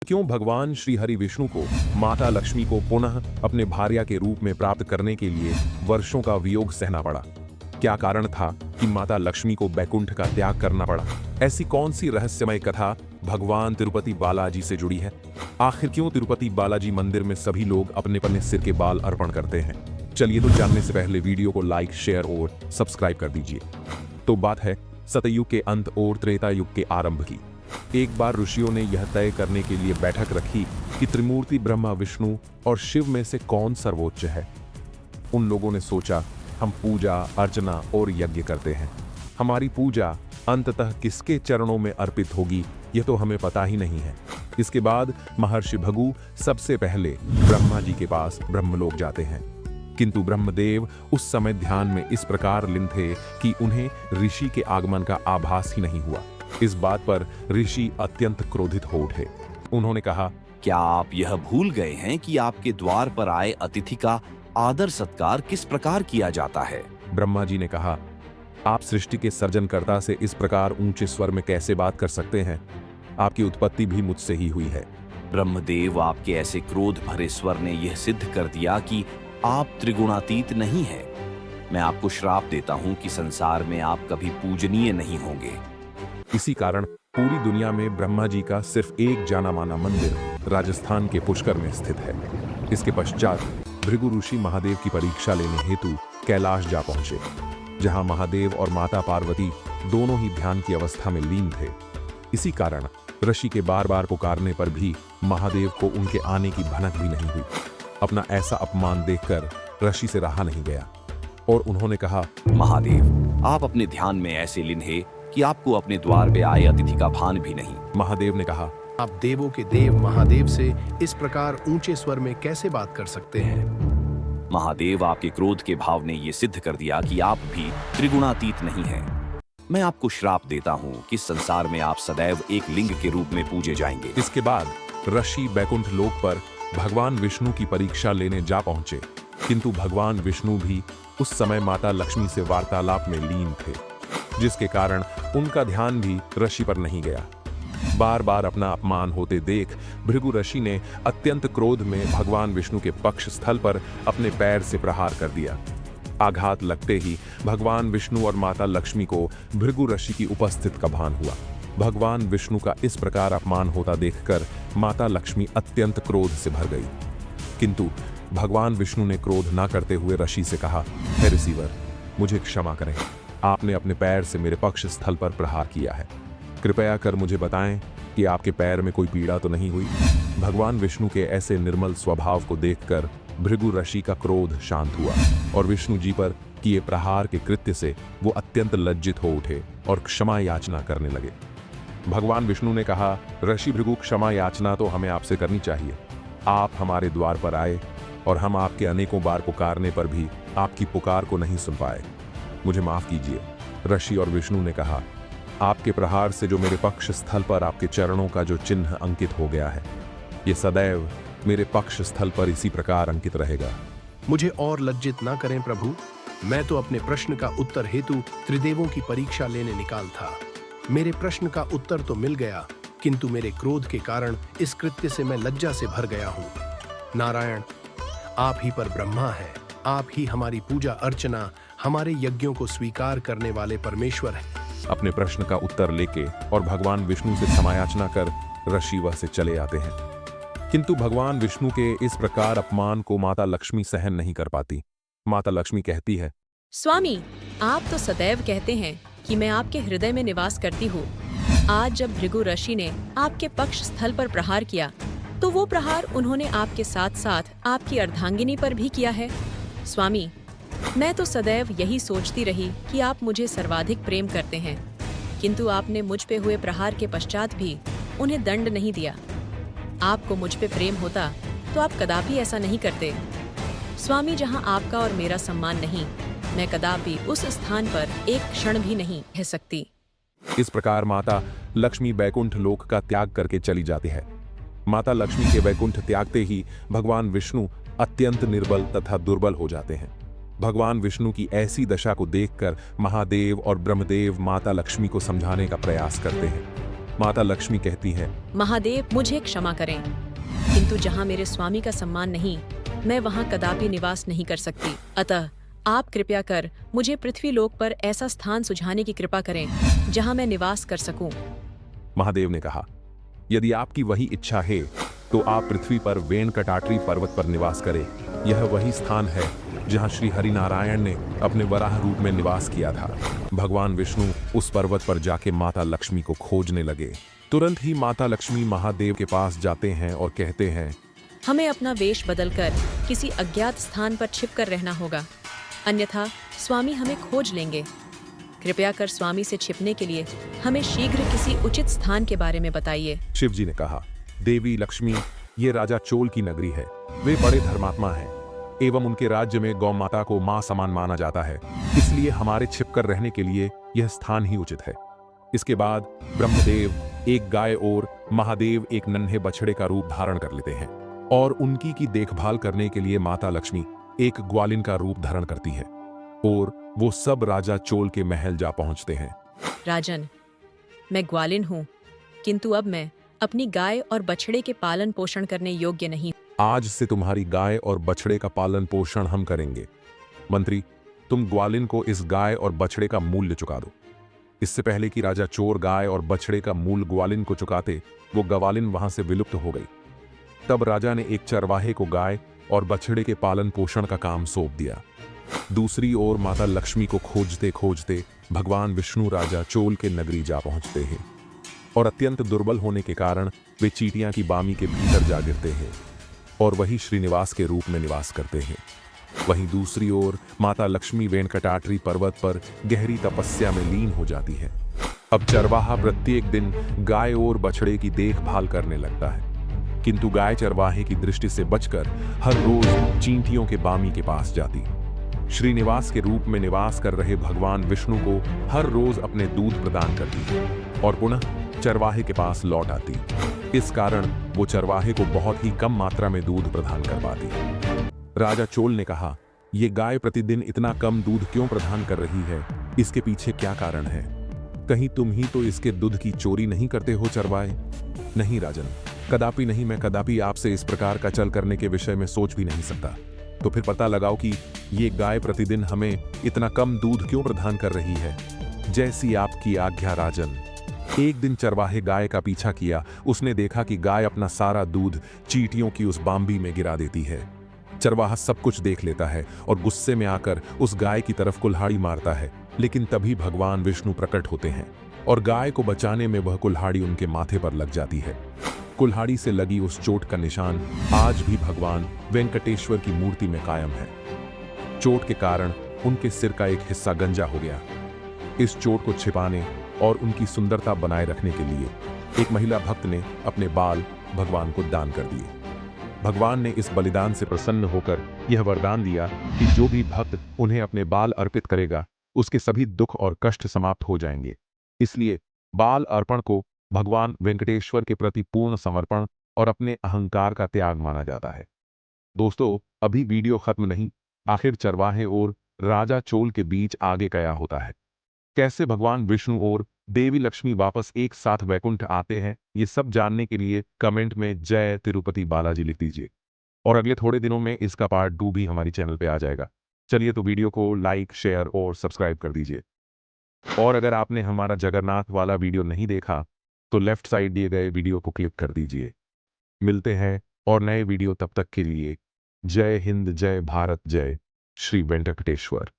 क्यों भगवान श्री हरि विष्णु को माता लक्ष्मी को पुनः अपने भार्या के रूप में प्राप्त करने के लिए वर्षों का वियोग सहना पड़ा? क्या कारण था कि माता लक्ष्मी को बैकुंठ का त्याग करना पड़ा? ऐसी कौन सी रहस्यमय कथा भगवान तिरुपति बालाजी से जुड़ी है? आखिर क्यों तिरुपति बालाजी मंदिर में सभी लोग अपने अपने सिर के बाल अर्पण करते हैं? चलिए तो जानने से पहले वीडियो को लाइक, शेयर और सब्सक्राइब कर दीजिए। तो बात है सतयुग के अंत और त्रेता युग के आरंभ की। एक बार ऋषियों ने यह तय करने के लिए बैठक रखी कि त्रिमूर्ति ब्रह्मा, विष्णु और शिव में से कौन सर्वोच्च है। उन लोगों ने सोचा, हम पूजा, अर्चना और यज्ञ करते हैं, हमारी पूजा अंततः किसके चरणों में अर्पित होगी यह तो हमें पता ही नहीं है। इसके बाद महर्षि भृगु सबसे पहले ब्रह्मा जी के पास ब्रह्मलोक जाते हैं, किंतु ब्रह्मदेव उस समय ध्यान में इस प्रकार लीन थे कि उन्हें ऋषि के आगमन का आभास ही नहीं हुआ। इस बात पर ऋषि अत्यंत क्रोधित हो उठे। उन्होंने कहा, क्या आप यह भूल गए हैं कि आपके द्वार पर आए अतिथि का आदर सत्कार किस प्रकार किया जाता है? ब्रह्मा जी ने कहा, आप सृष्टि के सर्जनकर्ता से इस प्रकार ऊंचे स्वर में कैसे बात कर सकते हैं? आपकी उत्पत्ति भी मुझसे ही हुई है। ब्रह्मदेव, आपके ऐसे क्रोध भरे स्वर ने यह सिद्ध कर दिया कि आप त्रिगुणातीत नहीं हैं। मैं आपको श्राप देता हूं कि संसार में आप कभी पूजनीय नहीं होंगे। इसी कारण पूरी दुनिया में ब्रह्मा जी का सिर्फ एक जाना माना मंदिर राजस्थान के पुष्कर में स्थित है। इसके पश्चात भृगु ऋषि महादेव की परीक्षा लेने हेतु कैलाश जा पहुंचे, जहां महादेव और माता पार्वती दोनों ही ध्यान की अवस्था में लीन थे। इसी कारण ऋषि के बार बार पुकारने पर भी महादेव को उनके आने की भनक भी नहीं हुई। अपना ऐसा अपमान देखकर ऋषि से रहा नहीं गया और उन्होंने कहा, महादेव, आप अपने ध्यान में ऐसे लीन हैं कि आपको अपने द्वार पे आए अतिथि का भान भी नहीं। महादेव ने कहा, आप देवों के देव महादेव से इस प्रकार ऊंचे स्वर में कैसे बात कर सकते हैं? महादेव, आपके क्रोध के भाव ने यह सिद्ध कर दिया कि आप भी त्रिगुणातीत नहीं हैं। मैं आपको श्राप देता हूं कि संसार में आप सदैव एक लिंग के रूप में पूजे जाएंगे। इसके बाद ऋषि बैकुंठ लोक पर भगवान विष्णु की परीक्षा लेने जा पहुंचे, किंतु भगवान विष्णु भी उस समय माता लक्ष्मी से वार्तालाप में लीन थे, जिसके कारण उनका ध्यान भी ऋषि पर नहीं गया। बार बार अपना अपमान होते देख भृगु ऋषि ने अत्यंत क्रोध में भगवान विष्णु के पक्ष स्थल पर अपने पैर से प्रहार कर दिया। आघात लगते ही भगवान विष्णु और माता लक्ष्मी को भृगु ऋषि की उपस्थित का भान हुआ। भगवान विष्णु का इस प्रकार अपमान होता देखकर माता लक्ष्मी अत्यंत क्रोध से भर गई, किंतु भगवान विष्णु ने क्रोध न करते हुए ऋषि से कहा, हे रिसीवर, मुझे क्षमा करें, आपने अपने पैर से मेरे पक्ष स्थल पर प्रहार किया है। कृपया कर मुझे बताएं कि आपके पैर में कोई पीड़ा तो नहीं हुई? भगवान विष्णु के ऐसे निर्मल स्वभाव को देखकर भृगु ऋषि का क्रोध शांत हुआ और विष्णु जी पर किए प्रहार के कृत्य से वो अत्यंत लज्जित हो उठे और क्षमा याचना करने लगे। भगवान विष्णु ने कहा, ऋषि भृगु, क्षमा याचना तो हमें आपसे करनी चाहिए। आप हमारे द्वार पर आए और हम आपके अनेकों बार पुकारने पर भी आपकी पुकार को नहीं सुन पाए। मुझे माफ कीजिए। ऋषि और विष्णु ने कहा, आपके प्रहार से जो मेरे पक्ष स्थल पर आपके चरणों का जो चिन्ह अंकित हो गया है, ये सदैव मेरे पक्ष स्थल पर इसी प्रकार अंकित रहेगा। मुझे और लज्जित ना करें प्रभु, मैं तो अपने प्रश्न का उत्तर हेतु त्रिदेवों की परीक्षा लेने निकाल था। मेरे प्रश्न का उत्तर तो मिल गया, किंतु मेरे क्रोध के कारण इस कृत्य से मैं लज्जा से भर गया हूँ। नारायण, आप ही पर ब्रह्मा है, आप ही हमारी पूजा अर्चना, हमारे यज्ञों को स्वीकार करने वाले परमेश्वर हैं। अपने प्रश्न का उत्तर लेके और भगवान विष्णु से क्षमायाचना कर ऋषि वह से चले आते हैं, किंतु भगवान विष्णु के इस प्रकार अपमान को माता लक्ष्मी सहन नहीं कर पाती। माता लक्ष्मी कहती है, स्वामी, आप तो सदैव कहते हैं कि मैं आपके हृदय में निवास करती हूँ। आज जब भृगु ऋषि ने आपके पक्ष स्थल पर प्रहार किया, तो वो प्रहार उन्होंने आपके साथ साथ आपकी अर्धांगिनी पर भी किया है। स्वामी, मैं तो सदैव यही सोचती रही कि आप मुझे सर्वाधिक प्रेम करते हैं, किंतु आपने मुझ पे हुए प्रहार के पश्चात भी उन्हें दंड नहीं दिया। आपको मुझ पे प्रेम होता तो आप कदापि ऐसा नहीं करते। स्वामी, जहाँ आपका और मेरा सम्मान नहीं, मैं कदापि उस स्थान पर एक क्षण भी नहीं रह सकती। इस प्रकार माता लक्ष्मी बैकुंठ लोक का त्याग करके चली जाती है। माता लक्ष्मी के बैकुंठ त्यागते ही भगवान विष्णु अत्यंत निर्बल तथा दुर्बल हो जाते हैं। भगवान विष्णु की ऐसी दशा को देखकर महादेव और ब्रह्मदेव माता लक्ष्मी को समझाने का प्रयास करते हैं, माता लक्ष्मी कहती हैं, महादेव मुझे क्षमा करें, किंतु जहाँ मेरे स्वामी का सम्मान नहीं, मैं वहाँ कदापि निवास नहीं कर सकती। अतः आप कृपया कर मुझे पृथ्वी लोक पर ऐसा स्थान सुझाने की कृपा करें जहाँ मैं निवास कर सकूं। महादेव ने कहा, यदि आपकी वही इच्छा है तो आप पृथ्वी पर वेंकटाद्रि पर्वत पर निवास करें। यह वही स्थान है जहां श्री हरिनारायण ने अपने वराह रूप में निवास किया था। भगवान विष्णु उस पर्वत पर जाके माता लक्ष्मी को खोजने लगे। तुरंत ही माता लक्ष्मी महादेव के पास जाते हैं और कहते हैं, हमें अपना वेश बदलकर किसी अज्ञात स्थान पर छिपकर रहना होगा, अन्यथा स्वामी हमें खोज लेंगे। कृपया कर स्वामी से छिपने के लिए हमें शीघ्र किसी उचित स्थान के बारे में बताइए। शिव जी ने कहा, देवी लक्ष्मी, ये राजा चोल की नगरी है। वे बड़े धर्मात्मा हैं एवं उनके राज्य में गौ माता को मां समान माना जाता है, इसलिए हमारे छिपकर रहने के लिए यह स्थान ही उचित है। इसके बाद ब्रह्मदेव एक गाय और महादेव एक नन्हे बछड़े का रूप धारण कर लेते हैं और उनकी की देखभाल करने के लिए माता लक्ष्मी एक ग्वालिन का रूप धारण करती है और वो सब राजा चोल के महल जा पहुंचते हैं। राजन, मैं ग्वालिन हूँ, किंतु अब मैं अपनी गाय और बछड़े के पालन पोषण करने योग्य नहीं। आज से तुम्हारी गाय और बछड़े का पालन पोषण हम करेंगे। मंत्री, तुम ग्वालिन को इस गाय और बछड़े का मूल्य चुका दो। इससे पहले कि राजा चोर गाय और बछड़े का मूल ग्वालिन को चुकाते, वो ग्वालिन वहां से विलुप्त हो गई। तब राजा ने एक चरवाहे को गाय और बछड़े के पालन पोषण का काम सौंप दिया। दूसरी ओर माता लक्ष्मी को खोजते खोजते भगवान विष्णु राजा चोल के नगरी जा पहुंचते हैं और अत्यंत दुर्बल होने के कारण वे चींटियां की बामी के भीतर जा गिरते हैं और वही श्रीनिवास के रूप में निवास करते हैं। वहीं दूसरी ओर माता लक्ष्मी वेंकटाद्रि पर्वत पर गहरी तपस्या में लीन हो जाती है। अब चरवाहा प्रत्येक दिन गाय और बछड़े की देखभाल करने लगता है, किंतु गाय चरवाहे की दृष्टि से बचकर हर रोज चींटियों के बामी के पास जाती। श्रीनिवास के रूप में निवास कर रहे भगवान विष्णु को हर रोज अपने दूध प्रदान करती और पुनः चरवाहे के पास लौट आती। इस कारण वो चरवाहे को बहुत ही कम मात्रा में दूध प्रदान कर पाती। राजा चोल ने कहा, ये गाय प्रतिदिन इतना कम दूध क्यों प्रदान कर रही है? इसके पीछे क्या कारण है? कहीं तुम ही तो इसके दूध की चोरी नहीं करते हो चरवाहे? नहीं राजन, कदापि नहीं। मैं कदापि आपसे इस प्रकार का छल करने के विषय में सोच भी नहीं सकता। तो फिर पता लगाओ कि ये गाय प्रतिदिन हमें इतना कम दूध क्यों प्रदान कर रही है। जैसी आपकी आज्ञा राजन। एक दिन चरवाहे गाय का पीछा किया। उसने देखा कि गाय अपना सारा दूध चींटियों की उस बाम्बी में गिरा देती है। चरवाहा सब कुछ देख लेता है और गुस्से में आकर उस गाय की तरफ कुल्हाड़ी मारता है, लेकिन तभी भगवान विष्णु प्रकट होते हैं और गाय को बचाने में वह कुल्हाड़ी उनके माथे पर लग जाती है। कुल्हाड़ी से लगी उस चोट का निशान आज भी भगवान वेंकटेश्वर की मूर्ति में कायम है। चोट के कारण उनके सिर का एक हिस्सा गंजा हो गया। इस चोट को छिपाने और उनकी सुंदरता बनाए रखने के लिए एक महिला भक्त ने अपने बाल भगवान को दान कर दिए। भगवान ने इस बलिदान से प्रसन्न होकर यह वरदान दिया कि जो भी भक्त उन्हें अपने बाल अर्पित करेगा, उसके सभी दुख और कष्ट समाप्त हो जाएंगे। इसलिए बाल अर्पण को भगवान वेंकटेश्वर के प्रति पूर्ण समर्पण और अपने अहंकार का त्याग माना जाता है। दोस्तों, अभी वीडियो खत्म नहीं। आखिर चरवाहे और राजा चोल के बीच आगे क्या होता है? कैसे भगवान विष्णु और देवी लक्ष्मी वापस एक साथ वैकुंठ आते हैं? ये सब जानने के लिए कमेंट में जय तिरुपति बालाजी लिख दीजिए और अगले थोड़े दिनों में इसका पार्ट 2 भी हमारी चैनल पे आ जाएगा। चलिए तो वीडियो को लाइक, शेयर और सब्सक्राइब कर दीजिए। और अगर आपने हमारा जगन्नाथ वाला वीडियो नहीं देखा तो लेफ्ट साइड दिए गए वीडियो को क्लिक कर दीजिए। मिलते हैं और नए वीडियो, तब तक के लिए जय हिंद, जय भारत, जय श्री वेंकटेश्वर।